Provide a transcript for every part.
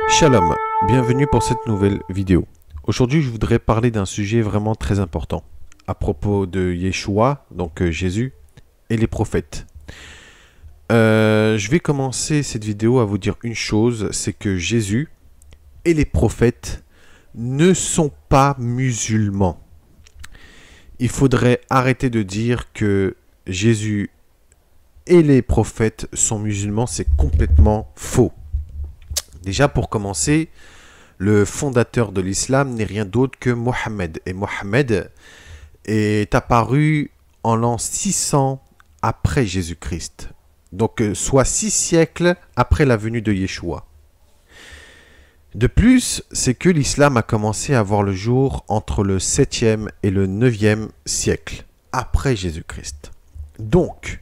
Shalom, bienvenue pour cette nouvelle vidéo. Aujourd'hui, je voudrais parler d'un sujet vraiment très important à propos de Yeshua, donc Jésus, et les prophètes. Je vais commencer cette vidéo à vous dire une chose, c'est que Jésus et les prophètes ne sont pas musulmans. Il faudrait arrêter de dire que Jésus et les prophètes sont musulmans, c'est complètement faux. Déjà pour commencer, le fondateur de l'islam n'est rien d'autre que Mohammed. Et Mohammed est apparu en l'an 600 après Jésus-Christ. Donc soit 6 siècles après la venue de Yeshua. De plus, c'est que l'islam a commencé à voir le jour entre le 7e et le 9e siècle après Jésus-Christ. Donc,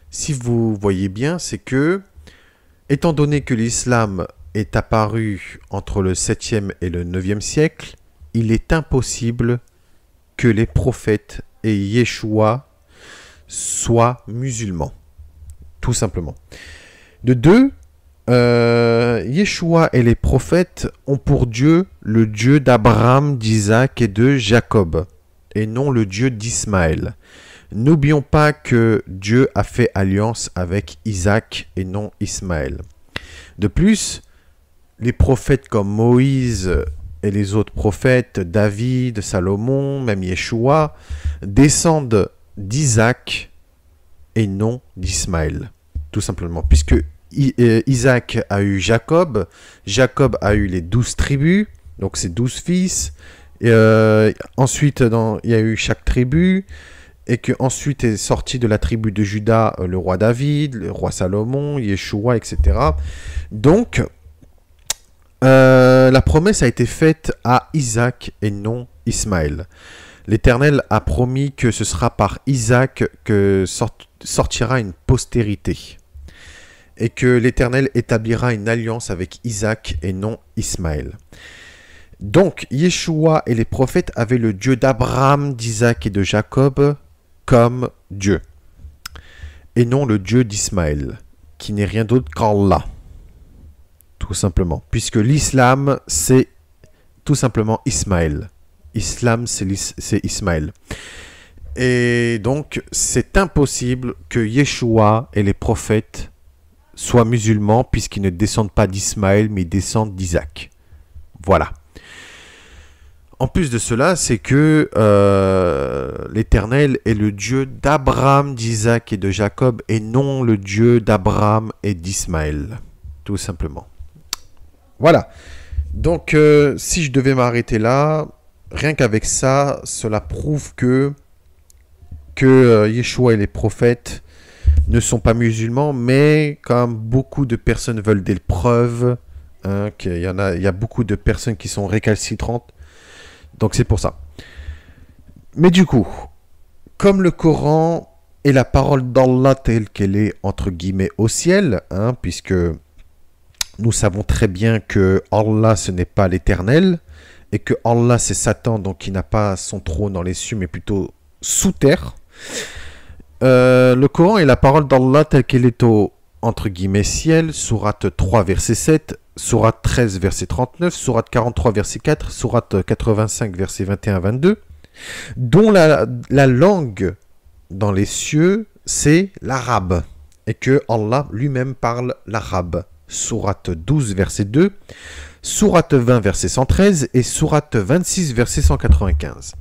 si vous voyez bien, c'est que, étant donné que l'islam est apparu entre le 7e et le 9e siècle, il est impossible que les prophètes et Yeshua soient musulmans. Tout simplement. De deux, Yeshua et les prophètes ont pour Dieu le Dieu d'Abraham, d'Isaac et de Jacob, et non le Dieu d'Ismaël. N'oublions pas que Dieu a fait alliance avec Isaac et non Ismaël. De plus, les prophètes comme Moïse et les autres prophètes, David, Salomon, même Yeshua, descendent d'Isaac et non d'Ismaël. Tout simplement, puisque Isaac a eu Jacob, Jacob a eu les 12 tribus, donc ses 12 fils, ensuite il y a eu chaque tribu, et qu'ensuite est sorti de la tribu de Juda le roi David, le roi Salomon, Yeshua, etc. Donc, la promesse a été faite à Isaac et non Ismaël. L'Éternel a promis que ce sera par Isaac que sortira une postérité. Et que l'Éternel établira une alliance avec Isaac et non Ismaël. Donc, Yeshua et les prophètes avaient le Dieu d'Abraham, d'Isaac et de Jacob comme Dieu. Et non le Dieu d'Ismaël, qui n'est rien d'autre qu'Allah. Tout simplement. Puisque l'islam, c'est tout simplement Ismaël. Islam, c'est Ismaël. Et donc, c'est impossible que Yeshua et les prophètes soient musulmans, puisqu'ils ne descendent pas d'Ismaël, mais ils descendent d'Isaac. Voilà. En plus de cela, c'est que l'Éternel est le Dieu d'Abraham, d'Isaac et de Jacob, et non le Dieu d'Abraham et d'Ismaël. Tout simplement. Voilà. Donc, si je devais m'arrêter là, rien qu'avec ça, cela prouve que Yeshua et les prophètes ne sont pas musulmans, mais comme beaucoup de personnes veulent des preuves, hein, il y a beaucoup de personnes qui sont récalcitrantes, donc c'est pour ça. Mais du coup, comme le Coran est la parole d'Allah telle qu'elle est entre guillemets au ciel, hein, puisque nous savons très bien que Allah ce n'est pas l'Éternel, et que Allah c'est Satan, donc il n'a pas son trône dans les cieux, mais plutôt sous terre. Le Coran est la parole d'Allah telle qu'elle est au, entre guillemets, ciel, sourate 3, verset 7, sourate 13, verset 39, sourate 43, verset 4, sourate 85, verset 21-22, dont la langue dans les cieux, c'est l'arabe, et que Allah lui-même parle l'arabe. Sourate 12, verset 2, sourate 20, verset 113, et sourate 26, verset 195.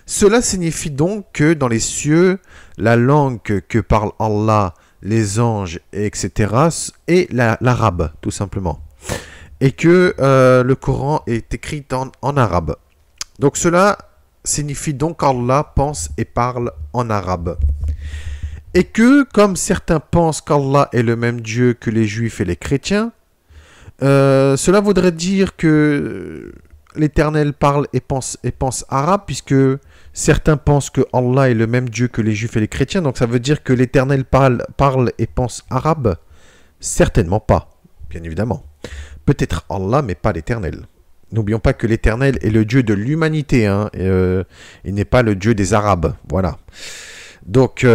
Cela signifie donc que dans les cieux, la langue que parle Allah, les anges, etc., est l'arabe, tout simplement. Et que le Coran est écrit en arabe. Donc cela signifie donc qu'Allah pense et parle en arabe. Et que, comme certains pensent qu'Allah est le même Dieu que les Juifs et les chrétiens, cela voudrait dire que l'Éternel parle et pense arabe, puisque certains pensent que Allah est le même Dieu que les Juifs et les chrétiens, donc ça veut dire que l'Éternel parle et pense arabe? Certainement pas, bien évidemment. Peut-être Allah, mais pas l'Éternel. N'oublions pas que l'Éternel est le Dieu de l'humanité, hein, il n'est pas le Dieu des Arabes, voilà. Donc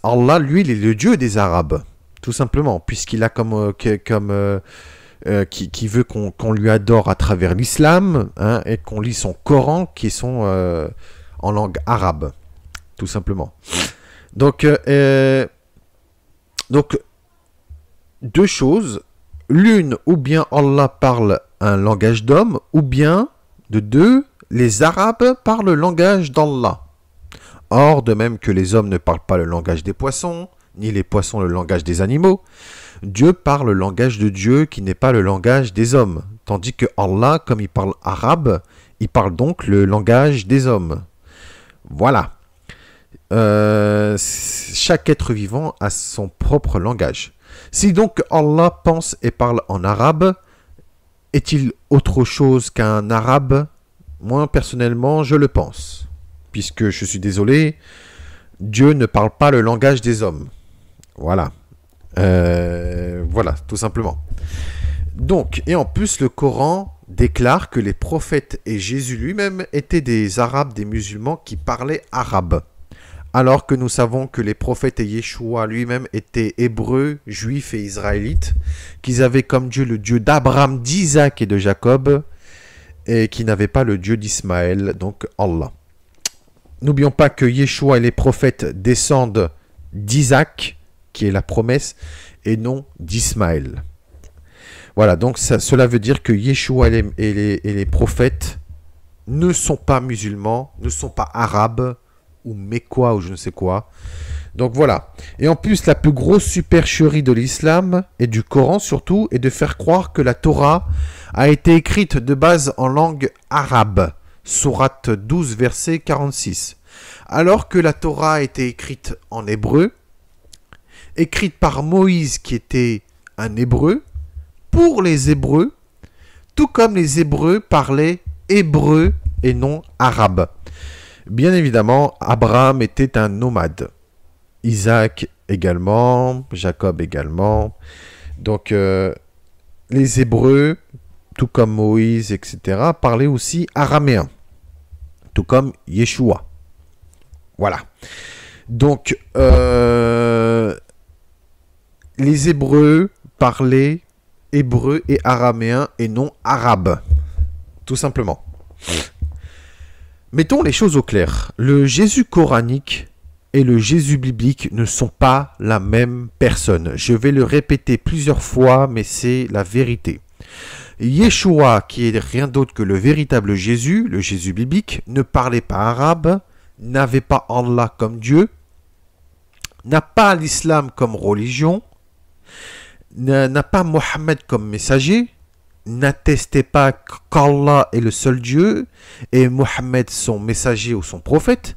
Allah, lui, il est le Dieu des Arabes, tout simplement, puisqu'il a qui veut qu'on lui adore à travers l'islam, hein, et qu'on lit son Coran qui sont en langue arabe, tout simplement. Donc, deux choses. L'une, ou bien Allah parle un langage d'homme, ou bien, de deux, les Arabes parlent le langage d'Allah. Or, de même que les hommes ne parlent pas le langage des poissons, ni les poissons le langage des animaux, Dieu parle le langage de Dieu qui n'est pas le langage des hommes. Tandis que Allah, comme il parle arabe, il parle donc le langage des hommes. Voilà. Chaque être vivant a son propre langage. Si donc Allah pense et parle en arabe, est-il autre chose qu'un arabe? Moi, personnellement, je le pense. Puisque, je suis désolé, Dieu ne parle pas le langage des hommes. Voilà. Voilà, tout simplement. Donc, et en plus, le Coran déclare que les prophètes et Jésus lui-même étaient des Arabes, des musulmans qui parlaient arabe. Alors que nous savons que les prophètes et Yeshua lui-même étaient hébreux, juifs et israélites, qu'ils avaient comme Dieu le Dieu d'Abraham, d'Isaac et de Jacob, et qui n'avaient pas le Dieu d'Ismaël, donc Allah. N'oublions pas que Yeshua et les prophètes descendent d'Isaac, qui est la promesse, et non d'Ismaël. Voilà, donc cela veut dire que Yeshua et les prophètes ne sont pas musulmans, ne sont pas arabes, ou mécois, ou je ne sais quoi. Donc voilà. Et en plus, la plus grosse supercherie de l'islam, et du Coran surtout, est de faire croire que la Torah a été écrite de base en langue arabe. Sourate 12, verset 46. Alors que la Torah a été écrite en hébreu, écrite par Moïse qui était un hébreu, pour les Hébreux, tout comme les Hébreux parlaient hébreu et non arabe. Bien évidemment, Abraham était un nomade. Isaac également, Jacob également. Donc, les Hébreux, tout comme Moïse, etc., parlaient aussi araméen, tout comme Yeshua. Voilà. Donc, les Hébreux parlaient hébreu et araméen et non arabe, tout simplement. Mettons les choses au clair. Le Jésus coranique et le Jésus biblique ne sont pas la même personne. Je vais le répéter plusieurs fois, mais c'est la vérité. Yeshua, qui est rien d'autre que le véritable Jésus, le Jésus biblique, ne parlait pas arabe, n'avait pas Allah comme Dieu, n'a pas l'islam comme religion, n'a pas Mohammed comme messager, n'attestait pas qu'Allah est le seul Dieu et Mohammed son messager ou son prophète,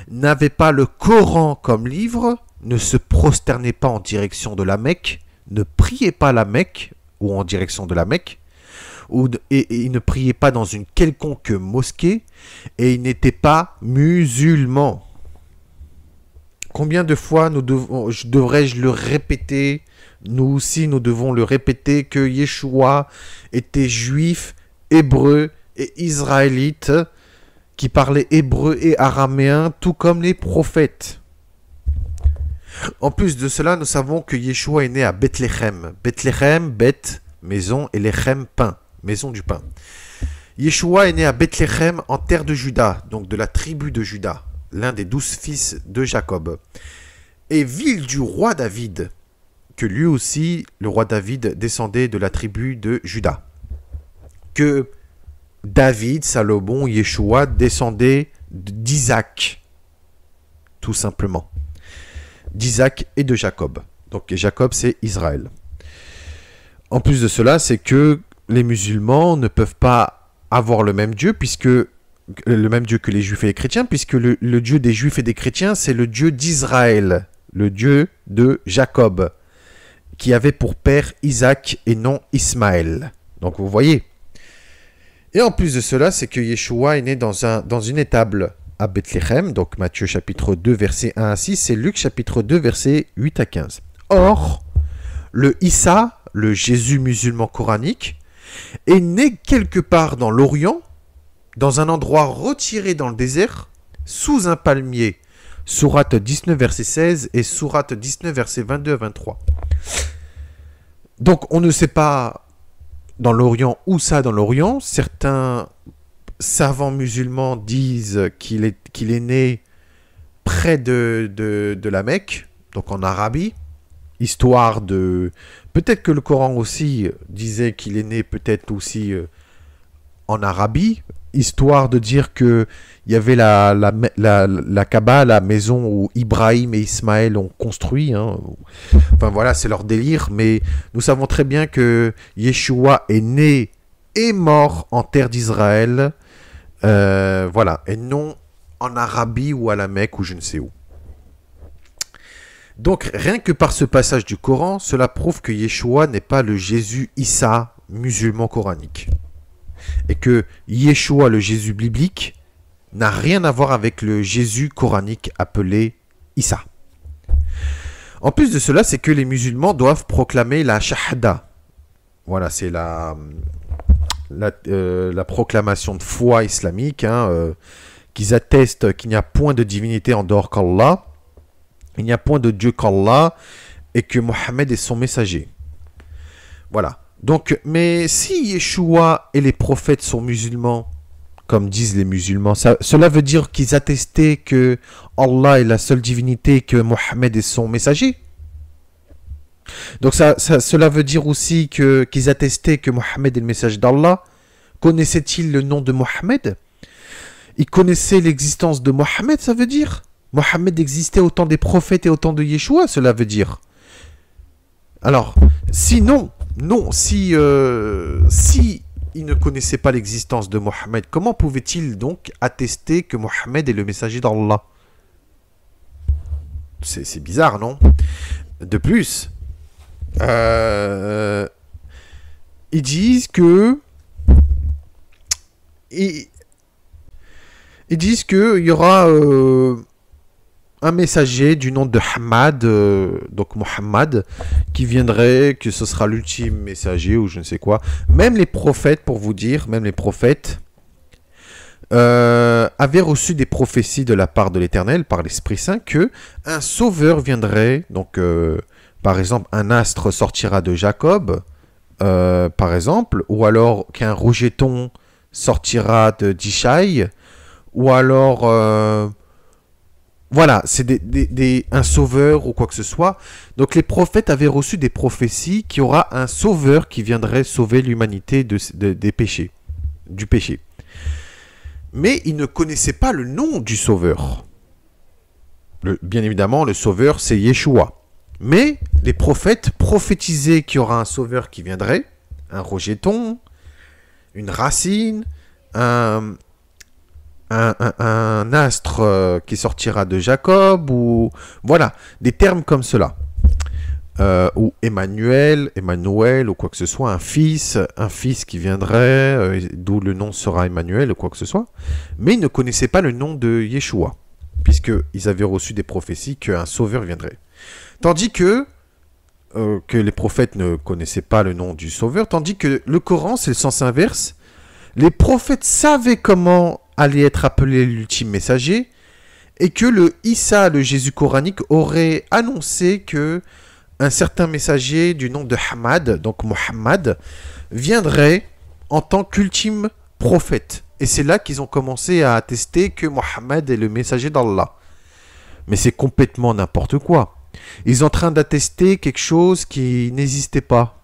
n'avait pas le Coran comme livre, ne se prosternait pas en direction de la Mecque, ne priait pas la Mecque ou en direction de la Mecque, et il ne priait pas dans une quelconque mosquée, et il n'était pas musulman. Combien de fois devrais-je le répéter? Nous aussi, nous devons le répéter que Yeshua était juif, hébreu et israélite, qui parlait hébreu et araméen, tout comme les prophètes. En plus de cela, nous savons que Yeshua est né à Bethléem. Bethléem, Beth, maison, et Lechem, pain, maison du pain. Yeshua est né à Bethléem en terre de Juda, donc de la tribu de Juda, l'un des 12 fils de Jacob. Et ville du roi David, que lui aussi, le roi David, descendait de la tribu de Juda. Que David, Salomon, Yeshua descendaient d'Isaac, tout simplement. D'Isaac et de Jacob. Donc Jacob, c'est Israël. En plus de cela, c'est que les musulmans ne peuvent pas avoir le même Dieu, le même Dieu que les juifs et les chrétiens, puisque le Dieu des juifs et des chrétiens, c'est le Dieu d'Israël, le Dieu de Jacob, qui avait pour père Isaac et non Ismaël. Donc vous voyez. Et en plus de cela, c'est que Yeshua est né dans une étable à Bethléem, donc Matthieu chapitre 2, versets 1 à 6, et Luc chapitre 2, versets 8 à 15. Or, le Issa, le Jésus musulman coranique, est né quelque part dans l'Orient, dans un endroit retiré dans le désert, sous un palmier, Sourate 19, verset 16 et Sourate 19, verset 22 à 23. Donc, on ne sait pas dans l'Orient où ça dans l'Orient. Certains savants musulmans disent qu'il est né près de la Mecque, donc en Arabie, histoire de... Peut-être que le Coran aussi disait qu'il est né peut-être aussi en Arabie, histoire de dire qu'il y avait la Kaaba, la maison où Ibrahim et Ismaël ont construit. Hein. Enfin voilà, c'est leur délire, mais nous savons très bien que Yeshua est né et mort en terre d'Israël, voilà, et non en Arabie ou à la Mecque ou je ne sais où. Donc rien que par ce passage du Coran, cela prouve que Yeshua n'est pas le Jésus Issa musulman coranique. Et que Yeshua, le Jésus biblique, n'a rien à voir avec le Jésus coranique appelé Issa. En plus de cela, c'est que les musulmans doivent proclamer la shahada. Voilà, c'est la proclamation de foi islamique, hein, qu'ils attestent qu'il n'y a point de divinité en dehors qu'Allah, il n'y a point de Dieu qu'Allah, et que Mohammed est son messager. Voilà. Donc, mais si Yeshua et les prophètes sont musulmans, comme disent les musulmans, cela veut dire qu'ils attestaient que Allah est la seule divinité et que Mohammed est son messager. Donc cela veut dire aussi qu'ils attestaient que Mohammed est le message d'Allah. Connaissait-il le nom de Mohammed? Ils connaissaient l'existence de Mohammed, ça veut dire? Mohammed existait au temps des prophètes et au temps de Yeshua, cela veut dire. Alors, sinon... Non, si il ne connaissait pas l'existence de Mohammed, comment pouvait-il donc attester que Mohammed est le messager d'Allah? C'est bizarre, non? De plus, ils disent que il y aura un messager du nom de Hamad, donc Mohammed, qui viendrait, que ce sera l'ultime messager ou je ne sais quoi. Même les prophètes, pour vous dire, même les prophètes avaient reçu des prophéties de la part de l'Éternel, par l'Esprit Saint, que un sauveur viendrait, donc par exemple un astre sortira de Jacob, par exemple, ou alors qu'un rougeton sortira de d'Ishaï, ou alors... Voilà, c'est un sauveur ou quoi que ce soit. Donc les prophètes avaient reçu des prophéties qu'il y aura un sauveur qui viendrait sauver l'humanité des péchés, du péché. Mais ils ne connaissaient pas le nom du sauveur. Bien évidemment, le sauveur, c'est Yeshua. Mais les prophètes prophétisaient qu'il y aura un sauveur qui viendrait, un rejeton, une racine, un astre qui sortira de Jacob, ou voilà, des termes comme cela. Ou Emmanuel, ou quoi que ce soit, un fils qui viendrait, d'où le nom sera Emmanuel, ou quoi que ce soit. Mais ils ne connaissaient pas le nom de Yeshua, puisqu'ils avaient reçu des prophéties qu'un sauveur viendrait. Tandis que les prophètes ne connaissaient pas le nom du sauveur, tandis que le Coran, c'est le sens inverse. Les prophètes savaient comment allait être appelé l'ultime messager, et que le Issa, le Jésus coranique, aurait annoncé que un certain messager du nom de Hamad, donc Mohammed, viendrait en tant qu'ultime prophète. Et c'est là qu'ils ont commencé à attester que Mohammed est le messager d'Allah. Mais c'est complètement n'importe quoi. Ils sont en train d'attester quelque chose qui n'existait pas.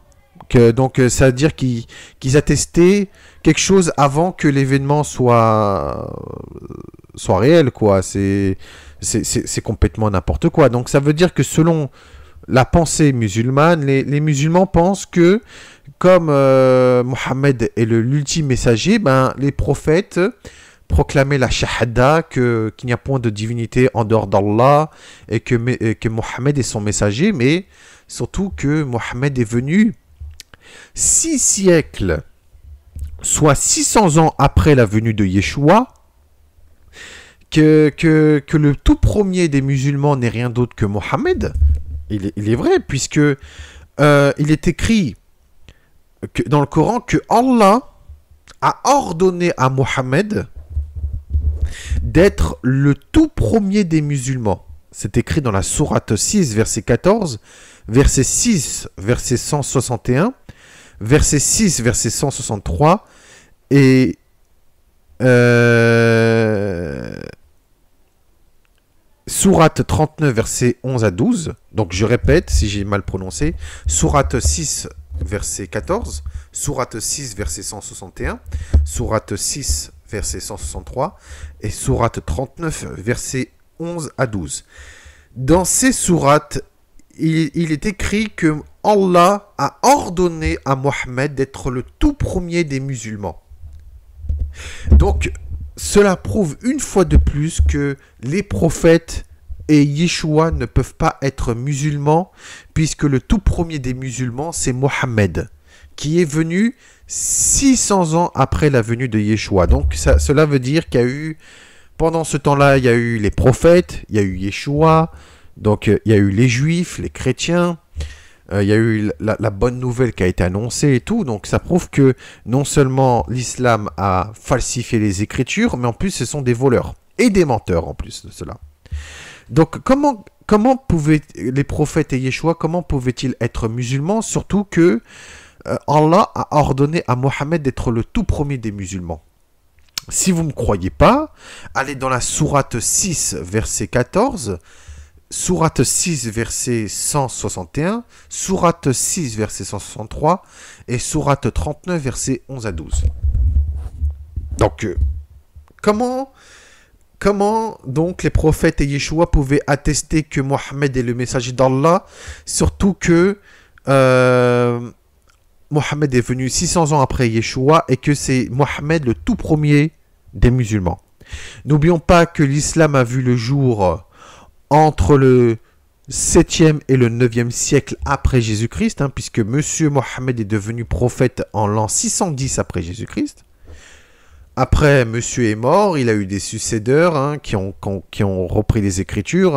Donc ça veut dire qu'ils attestaient quelque chose avant que l'événement soit réel, quoi. C'est complètement n'importe quoi. Donc ça veut dire que selon la pensée musulmane, les musulmans pensent que comme Mohammed est l'ultime messager, ben, les prophètes proclamaient la shahada, qu'il n'y a point de divinité en dehors d'Allah, et que Mohammed est son messager, mais surtout que Mohammed est venu 6 siècles, soit 600 ans après la venue de Yeshua, que le tout premier des musulmans n'est rien d'autre que Mohammed. Il est vrai, puisque il est écrit dans le Coran que Allah a ordonné à Mohammed d'être le tout premier des musulmans. C'est écrit dans la sourate 6, verset 14, verset 6, verset 161, verset 6, verset 163, et sourate 39, verset 11 à 12. Donc je répète, si j'ai mal prononcé, sourate 6, verset 14, sourate 6, verset 161, sourate 6, verset 163, et sourate 39, verset 11 à 12. Dans ces sourates, il est écrit que Allah a ordonné à Mohammed d'être le tout premier des musulmans. Donc, cela prouve une fois de plus que les prophètes et Yeshua ne peuvent pas être musulmans, puisque le tout premier des musulmans, c'est Mohammed, qui est venu 600 ans après la venue de Yeshua. Donc, cela veut dire qu'il y a eu, pendant ce temps-là, il y a eu les prophètes, il y a eu Yeshua, donc il y a eu les juifs, les chrétiens, il y a eu la bonne nouvelle qui a été annoncée et tout. Donc ça prouve que non seulement l'islam a falsifié les écritures, mais en plus ce sont des voleurs et des menteurs en plus de cela. Donc comment pouvaient les prophètes et Yeshua, comment pouvaient-ils être musulmans, surtout que Allah a ordonné à Mohammed d'être le tout premier des musulmans? Si vous ne me croyez pas, allez dans la sourate 6, verset 14, sourate 6, verset 161, sourate 6, verset 163 et sourate 39, verset 11 à 12. Donc, comment donc les prophètes et Yeshua pouvaient attester que Mohammed est le messager d'Allah, surtout que Mohammed est venu 600 ans après Yeshua et que c'est Mohammed le tout premier des musulmans. N'oublions pas que l'islam a vu le jour entre le 7e et le 9e siècle après Jésus-Christ, puisque Monsieur Mohammed est devenu prophète en l'an 610 après Jésus-Christ. Après, Monsieur est mort, il a eu des successeurs qui ont repris les écritures,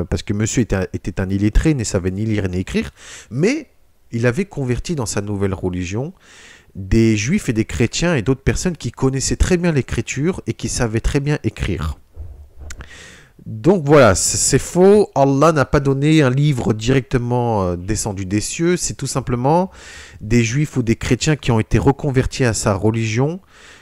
parce que Monsieur était un illettré, ne savait ni lire ni écrire, mais il avait converti dans sa nouvelle religion des juifs et des chrétiens et d'autres personnes qui connaissaient très bien l'écriture et qui savaient très bien écrire. Donc voilà, c'est faux. Allah n'a pas donné un livre directement descendu des cieux. C'est tout simplement des juifs ou des chrétiens qui ont été reconvertis à sa religion,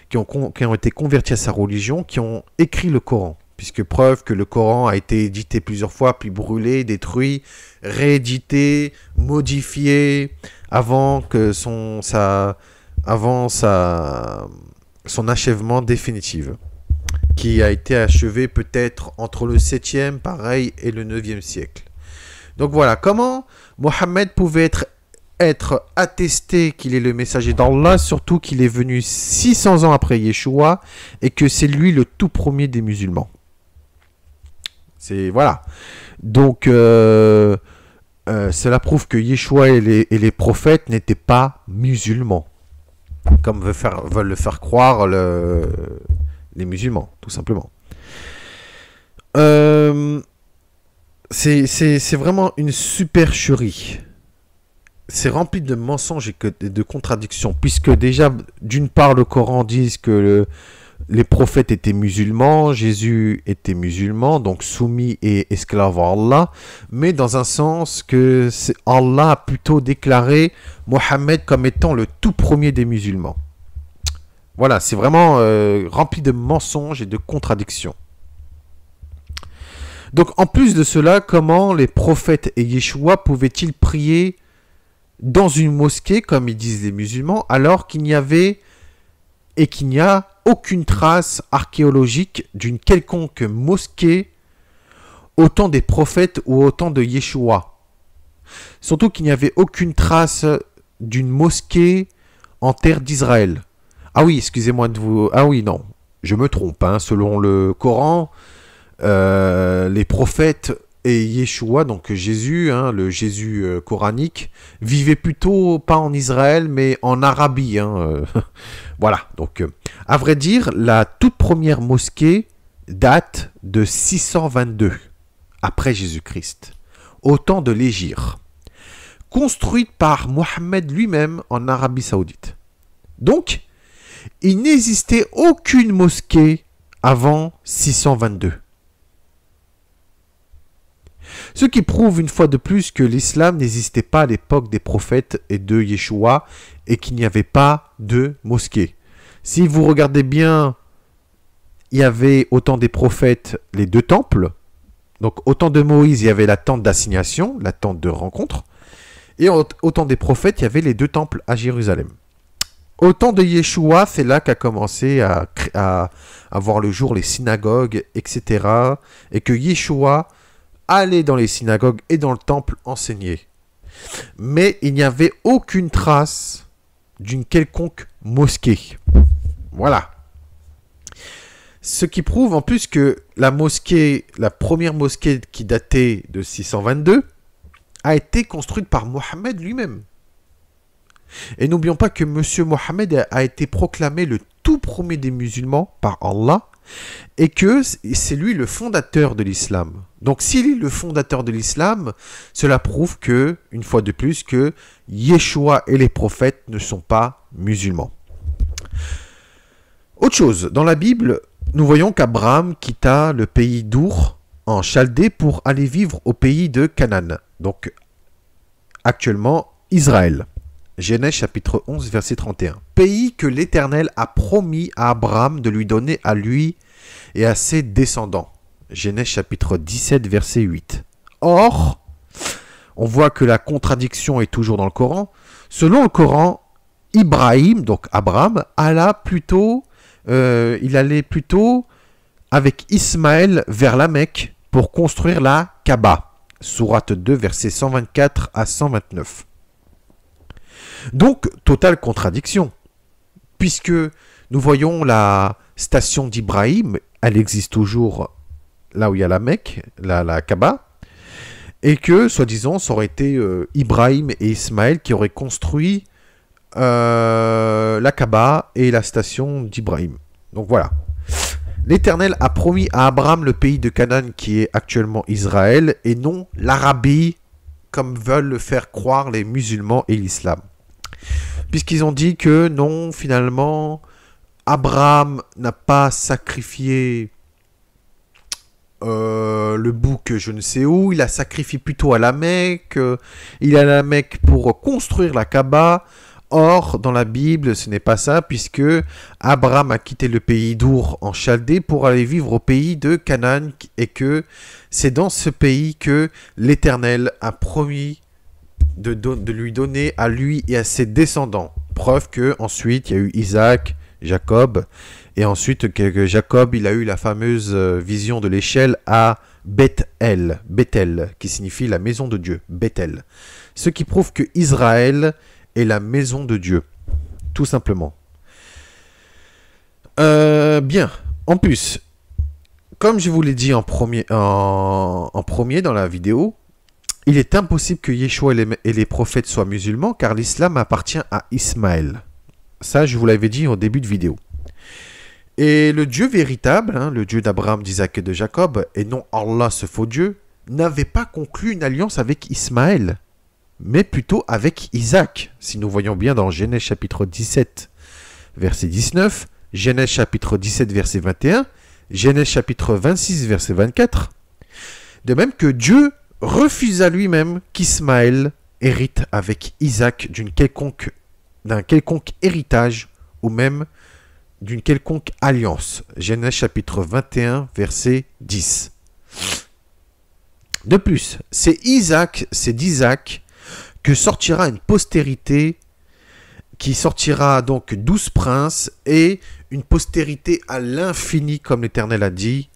qui ont été convertis à sa religion, qui ont écrit le Coran. Puisque preuve que le Coran a été édité plusieurs fois, puis brûlé, détruit, réédité, modifié, avant son achèvement définitif, qui a été achevé peut-être entre le 7e, pareil, et le 9e siècle. Donc voilà, comment Mohammed pouvait être attesté qu'il est le messager d'Allah, surtout qu'il est venu 600 ans après Yeshua, et que c'est lui le tout premier des musulmans. C'est voilà. Donc cela prouve que Yeshua et les prophètes n'étaient pas musulmans, comme veulent le faire croire les musulmans, tout simplement. C'est vraiment une supercherie. C'est rempli de mensonges et de contradictions, puisque déjà, d'une part, le Coran dit que les prophètes étaient musulmans, Jésus était musulman, donc soumis et esclave à Allah, mais dans un sens que Allah a plutôt déclaré Mohammed comme étant le tout premier des musulmans. Voilà, c'est vraiment rempli de mensonges et de contradictions. Donc en plus de cela, comment les prophètes et Yeshua pouvaient-ils prier dans une mosquée, comme ils disent les musulmans, alors qu'il n'y avait et qu'il n'y a aucune trace archéologique d'une quelconque mosquée au temps des prophètes ou au temps de Yeshua. Surtout qu'il n'y avait aucune trace d'une mosquée en terre d'Israël. Ah oui, excusez-moi de vous... Ah oui, non, je me trompe. Selon le Coran, les prophètes et Yeshua, donc Jésus, le Jésus coranique, vivait plutôt pas en Israël, mais en Arabie. Voilà, donc à vrai dire, la toute première mosquée date de 622 après Jésus-Christ, au temps de l'Hégire, construite par Mohammed lui-même en Arabie Saoudite. Donc, il n'existait aucune mosquée avant 622. Ce qui prouve une fois de plus que l'islam n'existait pas à l'époque des prophètes et de Yeshua et qu'il n'y avait pas de mosquée. Si vous regardez bien, il y avait au temps des prophètes les 2 temples. Donc au temps de Moïse, il y avait la tente d'assignation, la tente de rencontre. Et au temps des prophètes, il y avait les 2 temples à Jérusalem. Au temps de Yeshua, c'est là qu'a commencé à voir le jour les synagogues, etc. Et que Yeshua allait dans les synagogues et dans le temple enseigner. Mais il n'y avait aucune trace d'une quelconque mosquée. Voilà. Ce qui prouve en plus que la première mosquée qui datait de 622, a été construite par Mohammed lui-même. Et n'oublions pas que Monsieur Mohammed a été proclamé le tout premier des musulmans par Allah et que c'est lui le fondateur de l'islam. Donc s'il est le fondateur de l'islam, cela prouve que, une fois de plus, que Yeshua et les prophètes ne sont pas musulmans. Autre chose, dans la Bible, nous voyons qu'Abraham quitta le pays d'Our en Chaldée pour aller vivre au pays de Canaan. Donc actuellement Israël. Genèse chapitre 11 verset 31. Pays que l'Éternel a promis à Abraham de lui donner à lui et à ses descendants. Genèse chapitre 17 verset 8. Or, on voit que la contradiction est toujours dans le Coran. Selon le Coran, Ibrahim, donc Abraham, il allait plutôt avec Ismaël vers la Mecque pour construire la Kaaba. Sourate 2, versets 124 à 129. Donc, totale contradiction. Puisque nous voyons la station d'Ibrahim, elle existe toujours là où il y a la Mecque, la Kaaba, et que, soi-disant, ça aurait été Ibrahim et Ismaël qui auraient construit la Kaaba et la station d'Ibrahim. Donc voilà. L'Éternel a promis à Abraham le pays de Canaan qui est actuellement Israël et non l'Arabie comme veulent le faire croire les musulmans et l'islam. Puisqu'ils ont dit que non, finalement, Abraham n'a pas sacrifié le bouc je ne sais où, il a sacrifié plutôt à la Mecque, il est à la Mecque pour construire la Kaaba. Or, dans la Bible, ce n'est pas ça, puisque Abraham a quitté le pays d'Our en Chaldée pour aller vivre au pays de Canaan, et que c'est dans ce pays que l'Éternel a promis de lui donner à lui et à ses descendants. Preuve que ensuite il y a eu Isaac, Jacob, et ensuite que Jacob il a eu la fameuse vision de l'échelle à Bethel, qui signifie la maison de Dieu, Bethel. Ce qui prouve que Israël est la maison de Dieu, tout simplement. Bien, en plus, comme je vous l'ai dit en premier dans la vidéo, il est impossible que Yeshua et les prophètes soient musulmans, car l'islam appartient à Ismaël. Ça, je vous l'avais dit au début de vidéo. Et le Dieu véritable, le Dieu d'Abraham, d'Isaac et de Jacob, et non Allah, ce faux Dieu, n'avait pas conclu une alliance avec Ismaël, mais plutôt avec Isaac. Si nous voyons bien dans Genèse chapitre 17, verset 19, Genèse chapitre 17, verset 21, Genèse chapitre 26, verset 24. De même que Dieu refusa lui-même qu'Ismaël hérite avec Isaac d'un quelconque héritage ou même d'une quelconque alliance. Genèse chapitre 21, verset 10. De plus, c'est d'Isaac que sortira une postérité qui sortira donc 12 princes et une postérité à l'infini, comme l'Éternel a dit,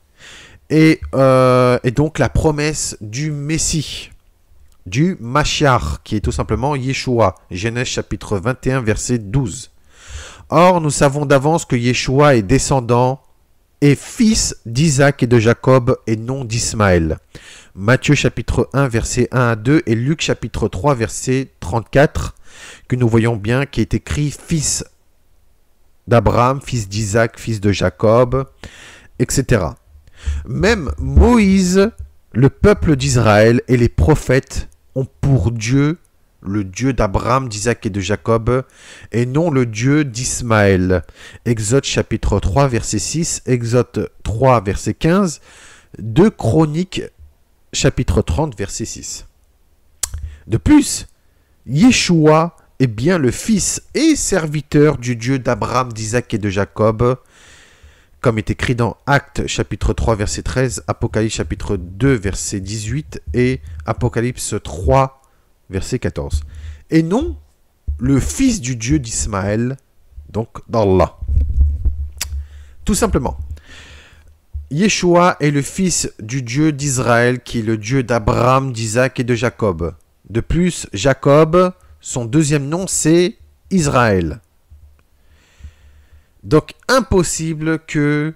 et donc la promesse du Messie, du Mashiach, qui est tout simplement Yeshua, Genèse chapitre 21, verset 12. Or, nous savons d'avance que Yeshua est descendant et fils d'Isaac et de Jacob et non d'Ismaël. Matthieu chapitre 1, verset 1 à 2 et Luc chapitre 3, verset 34, que nous voyons bien, qui est écrit fils d'Abraham, fils d'Isaac, fils de Jacob, etc. Même Moïse, le peuple d'Israël et les prophètes ont pour Dieu le Dieu d'Abraham, d'Isaac et de Jacob, et non le Dieu d'Ismaël. Exode chapitre 3, verset 6, Exode 3, verset 15, 2 Chroniques chapitre 30, verset 6. De plus, Yeshua est bien le fils et serviteur du Dieu d'Abraham, d'Isaac et de Jacob, comme est écrit dans Actes chapitre 3, verset 13, Apocalypse chapitre 2, verset 18 et Apocalypse 3, verset 14. Et non le fils du Dieu d'Ismaël, donc d'Allah. Tout simplement. Yeshua est le fils du Dieu d'Israël, qui est le Dieu d'Abraham, d'Isaac et de Jacob. De plus, Jacob, son deuxième nom, c'est Israël. Donc, impossible que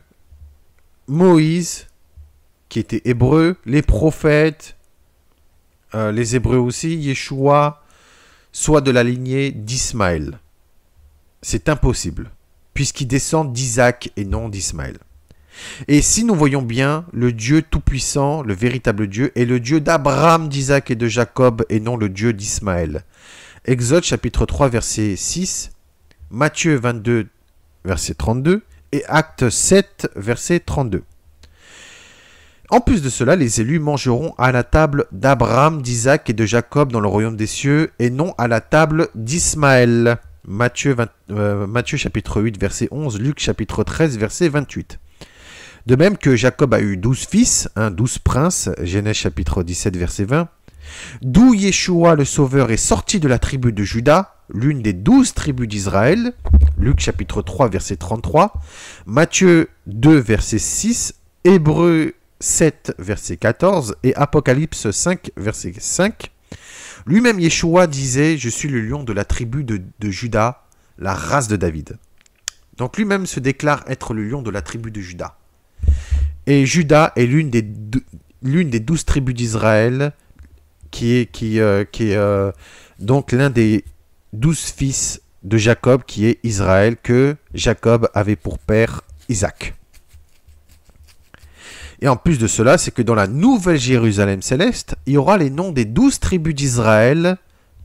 Moïse, qui était hébreu, les prophètes, les Hébreux aussi, Yeshua, soit de la lignée d'Ismaël. C'est impossible, puisqu'il descend d'Isaac et non d'Ismaël. Et si nous voyons bien, le Dieu tout-puissant, le véritable Dieu, est le Dieu d'Abraham, d'Isaac et de Jacob, et non le Dieu d'Ismaël. Exode chapitre 3, verset 6, Matthieu 22, verset 32, et Actes 7, verset 32. En plus de cela, les élus mangeront à la table d'Abraham, d'Isaac et de Jacob dans le royaume des cieux, et non à la table d'Ismaël. Matthieu chapitre 8, verset 11, Luc chapitre 13, verset 28. De même que Jacob a eu 12 fils, 12 princes, Genèse chapitre 17, verset 20, d'où Yeshua le Sauveur est sorti de la tribu de Juda, l'une des 12 tribus d'Israël, Luc chapitre 3, verset 33, Matthieu 2, verset 6, Hébreux 7, verset 14 et Apocalypse 5, verset 5. Lui-même, Yeshua disait « Je suis le lion de la tribu de Juda, la race de David ». Donc lui-même se déclare être le lion de la tribu de Juda. Et Juda est l'une des 12 tribus d'Israël, qui est donc l'un des 12 fils de Jacob, qui est Israël, que Jacob avait pour père Isaac. Et en plus de cela, c'est que dans la nouvelle Jérusalem céleste, il y aura les noms des 12 tribus d'Israël,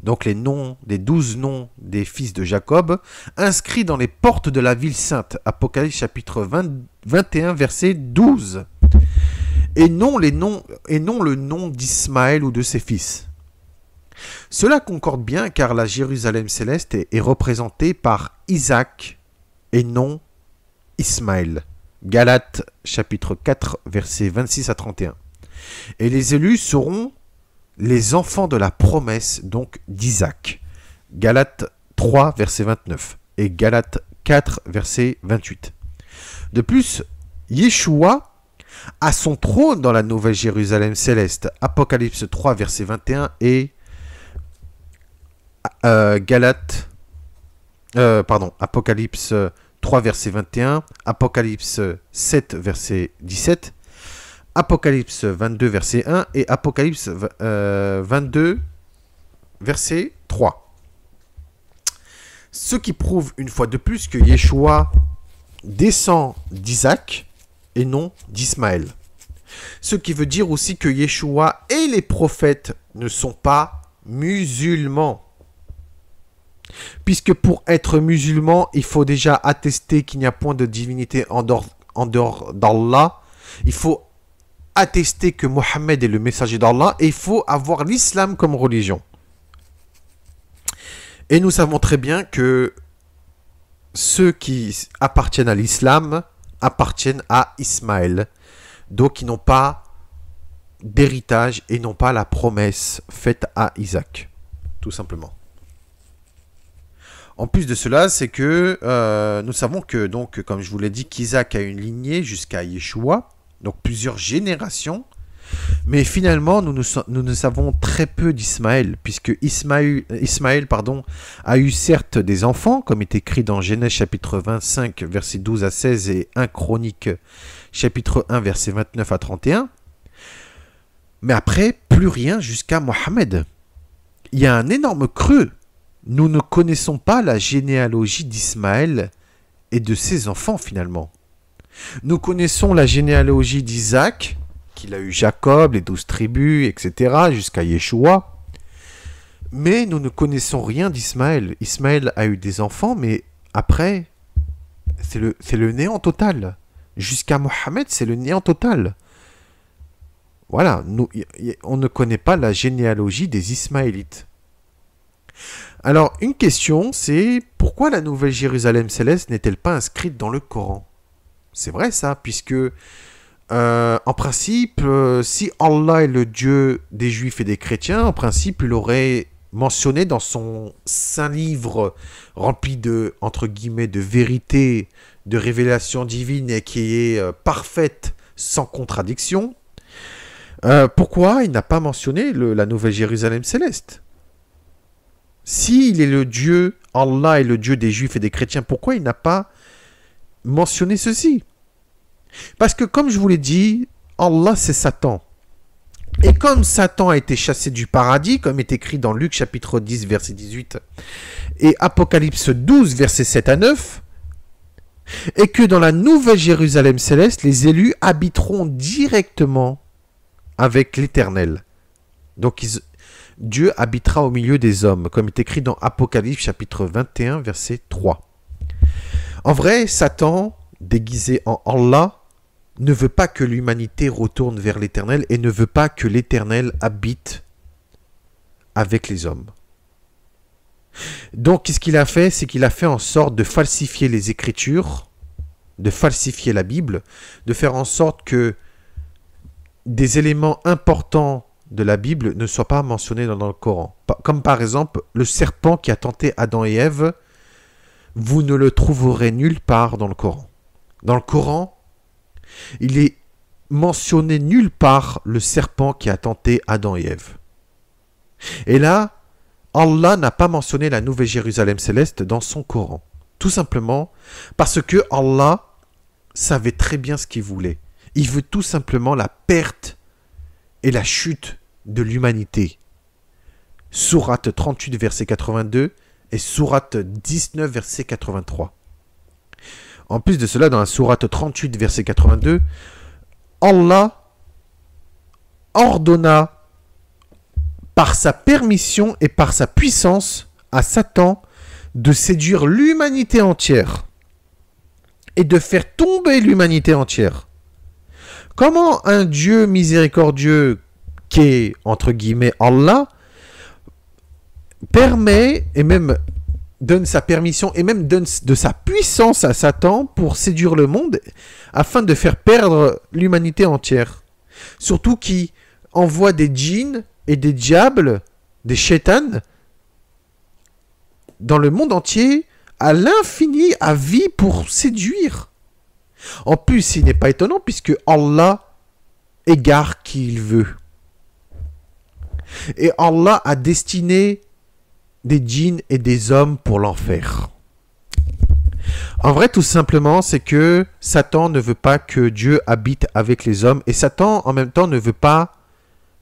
donc les noms des 12 noms des fils de Jacob, inscrits dans les portes de la ville sainte. Apocalypse chapitre 21, verset 12. Et non le nom d'Ismaël ou de ses fils. Cela concorde bien car la Jérusalem céleste est représentée par Isaac et non Ismaël. Galates chapitre 4, versets 26 à 31. Et les élus seront les enfants de la promesse, donc d'Isaac. Galates 3, verset 29. Et Galates 4, verset 28. De plus, Yeshua a son trône dans la nouvelle Jérusalem céleste. Apocalypse 3, verset 21 et Apocalypse 3, verset 21, Apocalypse 7, verset 17, Apocalypse 22, verset 1 et Apocalypse 22, verset 3. Ce qui prouve une fois de plus que Yeshua descend d'Isaac et non d'Ismaël. Ce qui veut dire aussi que Yeshua et les prophètes ne sont pas musulmans. Puisque pour être musulman, il faut déjà attester qu'il n'y a point de divinité en dehors d'Allah. Il faut attester que Mohammed est le messager d'Allah et il faut avoir l'islam comme religion. Et nous savons très bien que ceux qui appartiennent à l'islam appartiennent à Ismaël. Donc ils n'ont pas d'héritage et n'ont pas la promesse faite à Isaac. Tout simplement. En plus de cela, c'est que nous savons que, donc, comme je vous l'ai dit, qu'Isaac a une lignée jusqu'à Yeshua, donc plusieurs générations. Mais finalement, nous ne savons très peu d'Ismaël, puisque Ismaël a eu certes des enfants, comme est écrit dans Genèse chapitre 25, versets 12 à 16, et 1 Chronique chapitre 1, versets 29 à 31. Mais après, plus rien jusqu'à Mohammed. Il y a un énorme creux. Nous ne connaissons pas la généalogie d'Ismaël et de ses enfants finalement. Nous connaissons la généalogie d'Isaac, qu'il a eu Jacob, les 12 tribus, etc., jusqu'à Yeshua. Mais nous ne connaissons rien d'Ismaël. Ismaël a eu des enfants, mais après, c'est le néant total. Jusqu'à Mohammed, c'est le néant total. Voilà, on ne connaît pas la généalogie des Ismaélites. Alors, une question, c'est pourquoi la Nouvelle Jérusalem céleste n'est-elle pas inscrite dans le Coran? C'est vrai ça, puisque en principe, si Allah est le Dieu des Juifs et des chrétiens, en principe, il aurait mentionné dans son saint livre rempli de, entre guillemets, de vérité, de révélation divine et qui est parfaite, sans contradiction, pourquoi il n'a pas mentionné la Nouvelle Jérusalem céleste? S'il est le Dieu, Allah est le Dieu des Juifs et des chrétiens, pourquoi il n'a pas mentionné ceci? Parce que comme je vous l'ai dit, Allah c'est Satan. Et comme Satan a été chassé du paradis, comme est écrit dans Luc chapitre 10 verset 18 et Apocalypse 12 verset 7 à 9, et que dans la Nouvelle Jérusalem céleste, les élus habiteront directement avec l'Éternel. Donc Dieu habitera au milieu des hommes, comme est écrit dans Apocalypse chapitre 21 verset 3. En vrai, Satan, déguisé en Allah, ne veut pas que l'humanité retourne vers l'Éternel et ne veut pas que l'Éternel habite avec les hommes. Donc, qu'est-ce qu'il a fait? C'est qu'il a fait en sorte de falsifier les Écritures, de falsifier la Bible, de faire en sorte que des éléments importants de la Bible ne soient pas mentionnés dans le Coran. Comme par exemple, le serpent qui a tenté Adam et Ève, vous ne le trouverez nulle part dans le Coran. Dans le Coran, il est mentionné nulle part le serpent qui a tenté Adam et Ève. Et là, Allah n'a pas mentionné la Nouvelle Jérusalem céleste dans son Coran. Tout simplement parce que Allah savait très bien ce qu'il voulait. Il veut tout simplement la perte et la chute de l'humanité. Sourate 38, verset 82 et Sourate 19, verset 83. En plus de cela, dans la Sourate 38, verset 82, Allah ordonna par sa permission et par sa puissance à Satan de séduire l'humanité entière et de faire tomber l'humanité entière. Comment un Dieu miséricordieux qui est, entre guillemets, Allah, permet et même donne sa permission et même donne de sa puissance à Satan pour séduire le monde afin de faire perdre l'humanité entière. Surtout qui envoie des djinns et des diables, des shaitans, dans le monde entier, à l'infini, à vie, pour séduire. En plus, il n'est pas étonnant puisque Allah égare qui il veut. Et Allah a destiné des djinns et des hommes pour l'enfer. En vrai, tout simplement, c'est que Satan ne veut pas que Dieu habite avec les hommes. Et Satan, en même temps, ne veut pas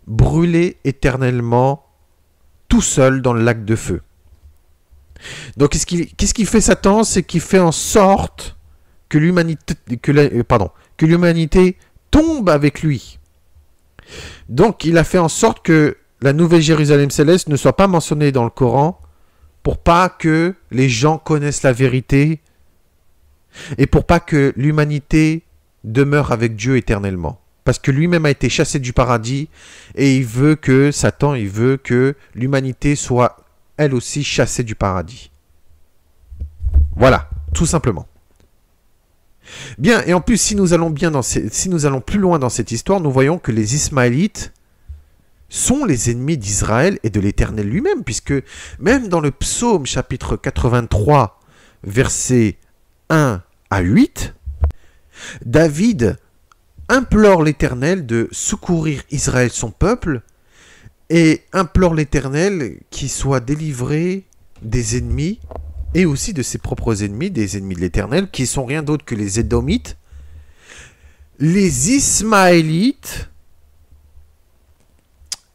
brûler éternellement tout seul dans le lac de feu. Donc, qu'est-ce qu'il fait Satan? C'est qu'il fait en sorte que l'humanité tombe avec lui. Donc, il a fait en sorte que la Nouvelle Jérusalem céleste ne soit pas mentionnée dans le Coran pour pas que les gens connaissent la vérité et pour pas que l'humanité demeure avec Dieu éternellement. Parce que lui-même a été chassé du paradis et Satan veut que l'humanité soit elle aussi chassée du paradis. Voilà, tout simplement. Bien, et en plus, si nous allons plus loin dans cette histoire, nous voyons que les Ismaélites sont les ennemis d'Israël et de l'Éternel lui-même, puisque même dans le psaume chapitre 83, versets 1 à 8, David implore l'Éternel de secourir Israël, son peuple, et implore l'Éternel qu'il soit délivré des ennemis, et aussi de ses propres ennemis, des ennemis de l'Éternel, qui sont rien d'autre que les Édomites, les Ismaélites,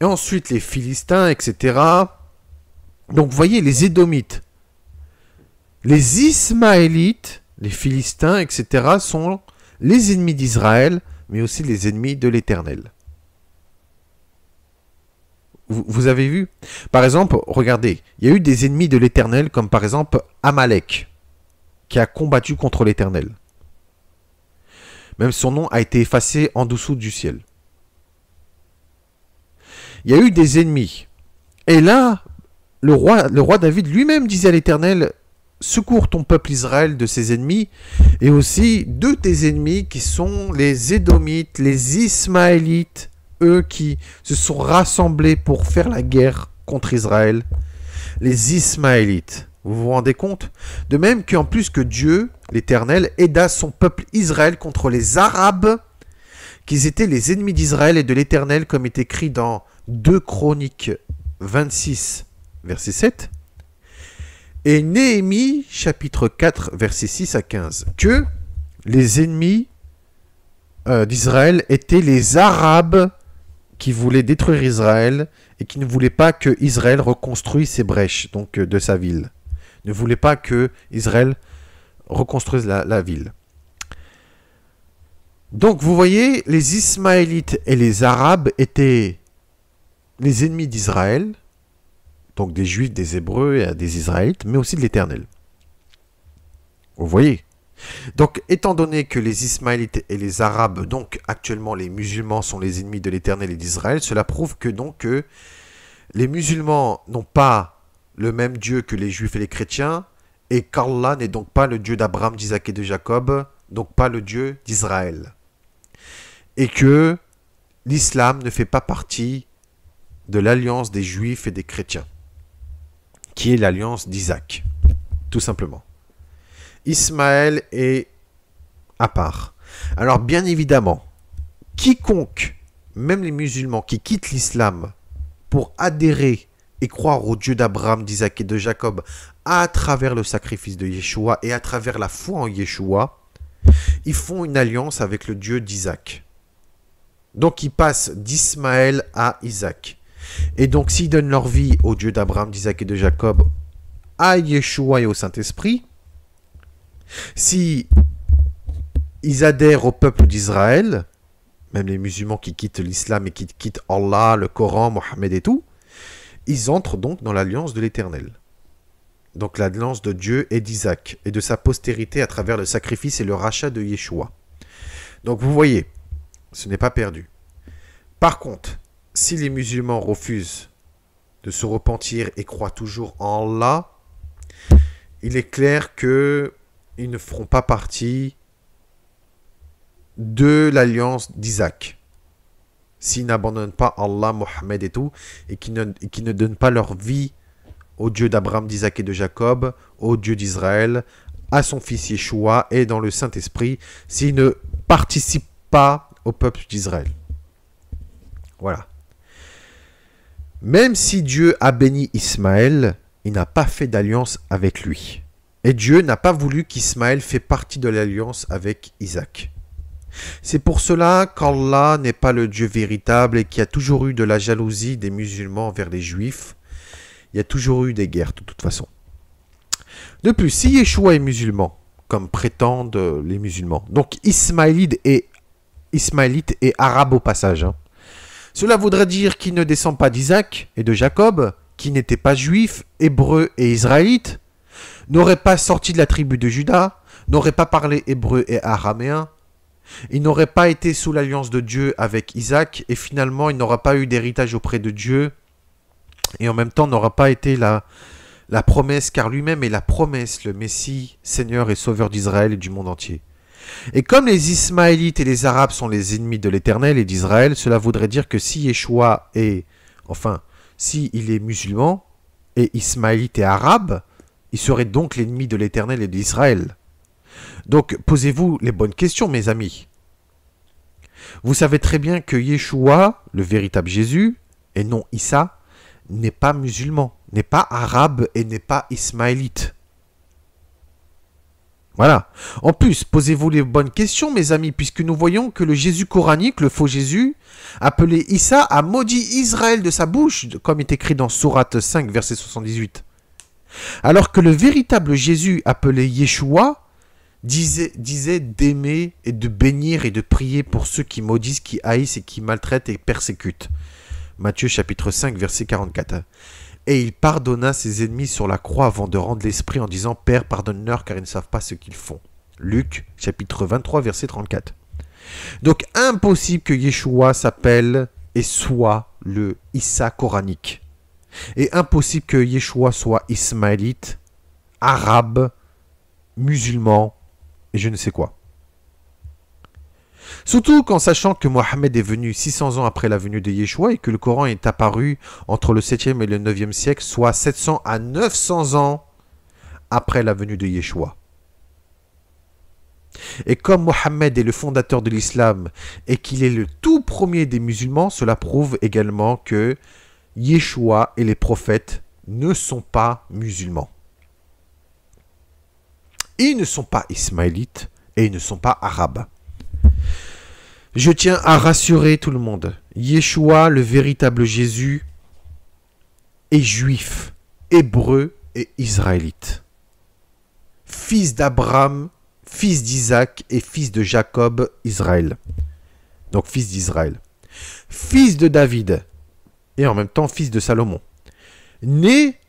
et ensuite les Philistins, etc. Donc vous voyez, les Édomites, les Ismaélites, les Philistins, etc. sont les ennemis d'Israël, mais aussi les ennemis de l'Éternel. Vous avez vu? Par exemple, regardez, il y a eu des ennemis de l'Éternel, comme par exemple Amalek, qui a combattu contre l'Éternel. Même son nom a été effacé en dessous du ciel. Il y a eu des ennemis. Et là, le roi David lui-même disait à l'Éternel, secours ton peuple Israël de ses ennemis, et aussi de tes ennemis qui sont les Édomites, les Ismaélites, eux qui se sont rassemblés pour faire la guerre contre Israël. Les Ismaélites. Vous vous rendez compte? De même qu'en plus que Dieu, l'Éternel, aida son peuple Israël contre les Arabes, qui étaient les ennemis d'Israël et de l'Éternel, comme est écrit dans 2 Chroniques 26, verset 7, et Néhémie, chapitre 4, verset 6 à 15, que les ennemis d'Israël étaient les Arabes qui voulaient détruire Israël et qui ne voulaient pas que Israël reconstruise ses brèches, donc de sa ville. Ne voulaient pas que Israël reconstruise la ville. Donc vous voyez, les Ismaélites et les Arabes étaient les ennemis d'Israël, donc des Juifs, des Hébreux et des Israélites, mais aussi de l'Éternel. Vous voyez? Donc, étant donné que les Ismaélites et les Arabes, donc actuellement les musulmans, sont les ennemis de l'Éternel et d'Israël, cela prouve que donc les musulmans n'ont pas le même Dieu que les Juifs et les chrétiens, et qu'Allah n'est donc pas le Dieu d'Abraham, d'Isaac et de Jacob, donc pas le Dieu d'Israël. Et que l'islam ne fait pas partie de l'alliance des Juifs et des chrétiens, qui est l'alliance d'Isaac, tout simplement. Ismaël est à part. Alors bien évidemment, quiconque, même les musulmans qui quittent l'islam pour adhérer et croire au Dieu d'Abraham, d'Isaac et de Jacob à travers le sacrifice de Yeshua et à travers la foi en Yeshua, ils font une alliance avec le Dieu d'Isaac. Donc ils passent d'Ismaël à Isaac. Et donc s'ils donnent leur vie au Dieu d'Abraham, d'Isaac et de Jacob, à Yeshua et au Saint-Esprit, si ils adhèrent au peuple d'Israël, même les musulmans qui quittent l'islam et qui quittent Allah, le Coran, Mohammed et tout, ils entrent donc dans l'alliance de l'Éternel. Donc l'alliance de Dieu et d'Isaac, et de sa postérité à travers le sacrifice et le rachat de Yeshua. Donc vous voyez, ce n'est pas perdu. Par contre, si les musulmans refusent de se repentir et croient toujours en Allah, il est clair qu'ils ne feront pas partie de l'alliance d'Isaac. S'ils n'abandonnent pas Allah, Mohammed et tout, et qui ne donnent pas leur vie au Dieu d'Abraham, d'Isaac et de Jacob, au Dieu d'Israël, à son fils Yeshua et dans le Saint-Esprit, s'ils ne participent pas au peuple d'Israël. Voilà. Même si Dieu a béni Ismaël, il n'a pas fait d'alliance avec lui. Et Dieu n'a pas voulu qu'Ismaël fait partie de l'alliance avec Isaac. C'est pour cela qu'Allah n'est pas le Dieu véritable et qu'il y a toujours eu de la jalousie des musulmans vers les juifs. Il y a toujours eu des guerres de toute façon. De plus, si Yeshua est musulman, comme prétendent les musulmans, donc ismaélite et arabe au passage, cela voudrait dire qu'il ne descend pas d'Isaac et de Jacob, qui n'étaient pas juifs, hébreux et israélites, n'aurait pas sorti de la tribu de Juda, n'aurait pas parlé hébreu et araméen, il n'aurait pas été sous l'alliance de Dieu avec Isaac, et finalement il n'aura pas eu d'héritage auprès de Dieu, et en même temps n'aura pas été la promesse, car lui-même est la promesse, le Messie, Seigneur et Sauveur d'Israël et du monde entier. Et comme les Ismaélites et les Arabes sont les ennemis de l'Éternel et d'Israël, cela voudrait dire que si Yeshua est, si il est musulman et ismaélite et arabe, il serait donc l'ennemi de l'Éternel et d'Israël. Donc posez-vous les bonnes questions, mes amis. Vous savez très bien que Yeshua, le véritable Jésus, et non Issa, n'est pas musulman, n'est pas arabe et n'est pas ismaélite. Voilà. En plus, posez-vous les bonnes questions, mes amis, puisque nous voyons que le Jésus coranique, le faux Jésus, appelé Issa, a maudit Israël de sa bouche, comme est écrit dans Sourate 5, verset 78. Alors que le véritable Jésus, appelé Yeshua, disait d'aimer et de bénir et de prier pour ceux qui maudissent, qui haïssent et qui maltraitent et persécutent. Matthieu chapitre 5, verset 44. Et il pardonna ses ennemis sur la croix avant de rendre l'esprit en disant « Père, pardonne-leur car ils ne savent pas ce qu'ils font. » Luc chapitre 23, verset 34. Donc impossible que Yeshua s'appelle et soit le Issa coranique. Et impossible que Yeshua soit ismaélite, arabe, musulman et je ne sais quoi. Surtout qu'en sachant que Mohammed est venu 600 ans après la venue de Yeshua et que le Coran est apparu entre le 7e et le 9e siècle, soit 700 à 900 ans après la venue de Yeshua. Et comme Mohammed est le fondateur de l'islam et qu'il est le tout premier des musulmans, cela prouve également que Yeshua et les prophètes ne sont pas musulmans. Ils ne sont pas ismaélites et ils ne sont pas arabes. Je tiens à rassurer tout le monde. Yeshua, le véritable Jésus, est juif, hébreu et israélite. Fils d'Abraham, fils d'Isaac et fils de Jacob, Israël. Donc fils d'Israël. Fils de David et en même temps fils de Salomon. Né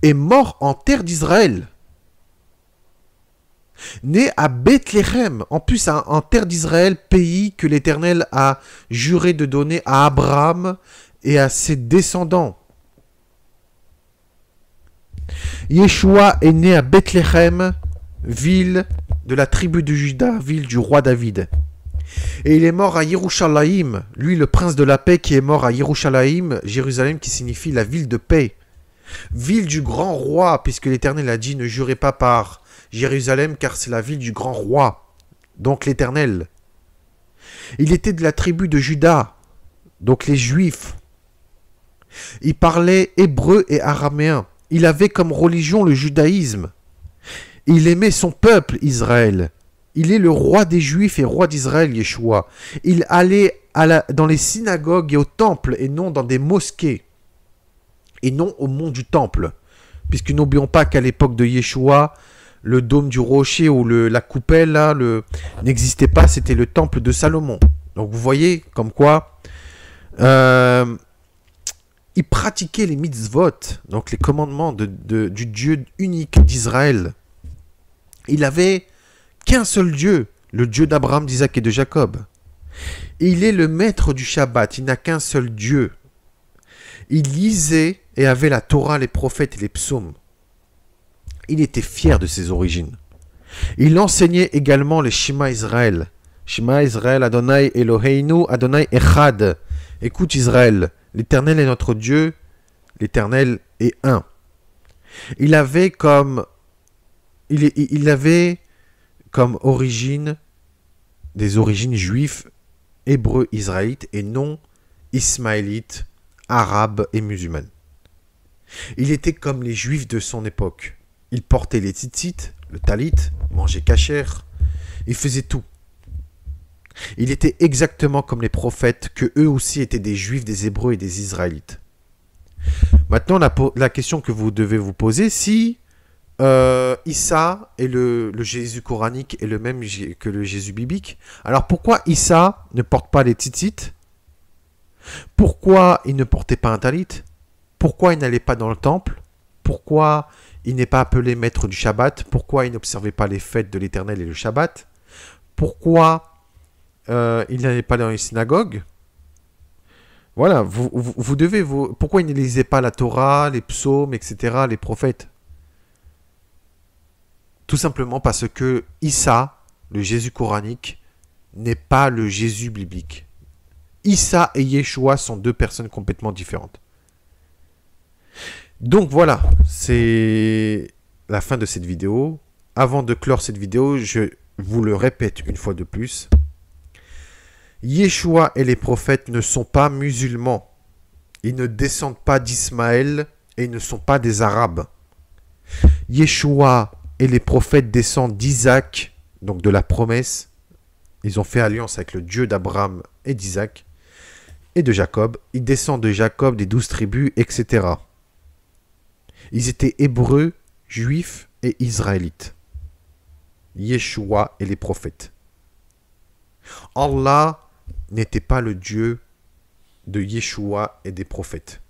et mort en terre d'Israël. Né à Bethléem, en plus en terre d'Israël, pays que l'Éternel a juré de donner à Abraham et à ses descendants. Yeshua est né à Bethléem, ville de la tribu de Juda, ville du roi David. Et il est mort à Yerushalayim, lui le prince de la paix qui est mort à Yerushalayim, Jérusalem qui signifie la ville de paix. Ville du grand roi, puisque l'Éternel a dit ne jurez pas par Jérusalem car c'est la ville du grand roi, donc l'Éternel. Il était de la tribu de Juda, donc les Juifs. Il parlait hébreu et araméen. Il avait comme religion le judaïsme. Il aimait son peuple, Israël. Il est le roi des Juifs et roi d'Israël, Yeshua. Il allait dans les synagogues et au temple et non dans des mosquées. Et non au mont du temple. Puisque n'oublions pas qu'à l'époque de Yeshua, le dôme du rocher ou la coupelle là, n'existait pas, c'était le temple de Salomon. Donc vous voyez comme quoi il pratiquait les mitzvot, donc les commandements du Dieu unique d'Israël. Il avait qu'un seul Dieu, le Dieu d'Abraham, d'Isaac et de Jacob. Et il est le maître du Shabbat, il n'a qu'un seul Dieu. Il lisait et avait la Torah, les prophètes et les psaumes. Il était fier de ses origines. Il enseignait également les Shema Israël. Shema Israël, Adonai Eloheinu, Adonai Echad. Écoute Israël, l'Éternel est notre Dieu, l'Éternel est un. Il avait comme origine des origines juives, hébreux, israélites et non ismaélites, arabes et musulmanes. Il était comme les juifs de son époque. Il portait les tzitzit, le talit, mangeait kasher, il faisait tout. Il était exactement comme les prophètes, que eux aussi étaient des juifs, des hébreux et des israélites. Maintenant, la question que vous devez vous poser, si Issa et le Jésus coranique est le même que le Jésus biblique, alors pourquoi Issa ne porte pas les tzitzit? Pourquoi il ne portait pas un talit? Pourquoi il n'allait pas dans le temple? Pourquoi il n'est pas appelé maître du Shabbat? Pourquoi il n'observait pas les fêtes de l'Éternel et le Shabbat? Pourquoi il n'allait pas dans les synagogues? Voilà, vous devez... Pourquoi il ne lisait pas la Torah, les psaumes, etc., les prophètes? Tout simplement parce que Issa, le Jésus coranique, n'est pas le Jésus biblique. Issa et Yeshua sont deux personnes complètement différentes. Donc voilà, c'est la fin de cette vidéo. Avant de clore cette vidéo, je vous le répète une fois de plus. Yeshua et les prophètes ne sont pas musulmans. Ils ne descendent pas d'Ismaël et ils ne sont pas des Arabes. Yeshua et les prophètes descendent d'Isaac, donc de la promesse. Ils ont fait alliance avec le Dieu d'Abraham et d'Isaac et de Jacob. Ils descendent de Jacob, des 12 tribus, etc. Ils étaient hébreux, juifs et israélites. Yeshua et les prophètes. Allah n'était pas le Dieu de Yeshua et des prophètes.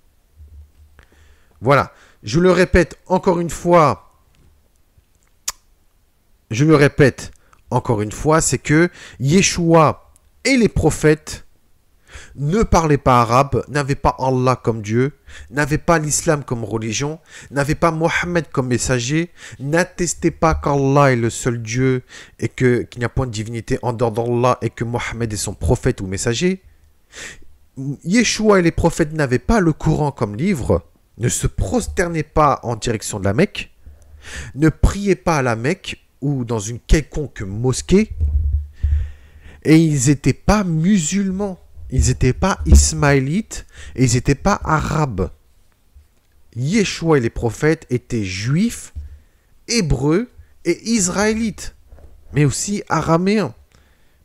Voilà. Je le répète encore une fois. C'est que Yeshua et les prophètes ne parlaient pas arabe, n'avaient pas Allah comme Dieu, n'avaient pas l'islam comme religion, n'avaient pas Mohammed comme messager, n'attestaient pas qu'Allah est le seul Dieu et qu'il n'y a point de divinité en dehors d'Allah et que Mohammed est son prophète ou messager. Yeshua et les prophètes n'avaient pas le Coran comme livre, ne se prosternaient pas en direction de la Mecque, ne priaient pas à la Mecque ou dans une quelconque mosquée, et ils n'étaient pas musulmans. Ils n'étaient pas ismaélites et ils n'étaient pas arabes. Yeshua et les prophètes étaient juifs, hébreux et israélites, mais aussi araméens,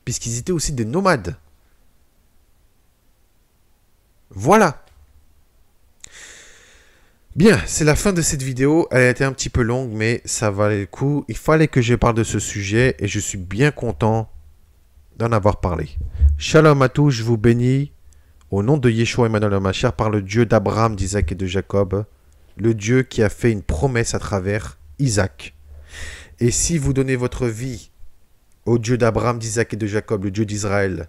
puisqu'ils étaient aussi des nomades. Voilà. Bien, c'est la fin de cette vidéo. Elle a été un petit peu longue, mais ça valait le coup. Il fallait que je parle de ce sujet et je suis bien content d'en avoir parlé. Shalom à tous, je vous bénis au nom de Yeshua Emmanuel HaMashiach par le Dieu d'Abraham, d'Isaac et de Jacob, le Dieu qui a fait une promesse à travers Isaac. Et si vous donnez votre vie au Dieu d'Abraham, d'Isaac et de Jacob, le Dieu d'Israël,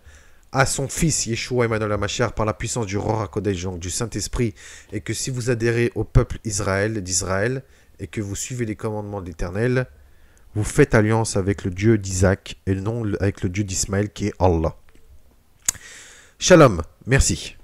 à son fils Yeshua Emmanuel HaMashiach par la puissance du Ruach HaKodesh, du Saint-Esprit, et que si vous adhérez au peuple d'Israël et que vous suivez les commandements de l'Éternel, vous faites alliance avec le Dieu d'Isaac et non avec le Dieu d'Ismaël qui est Allah. Shalom, merci.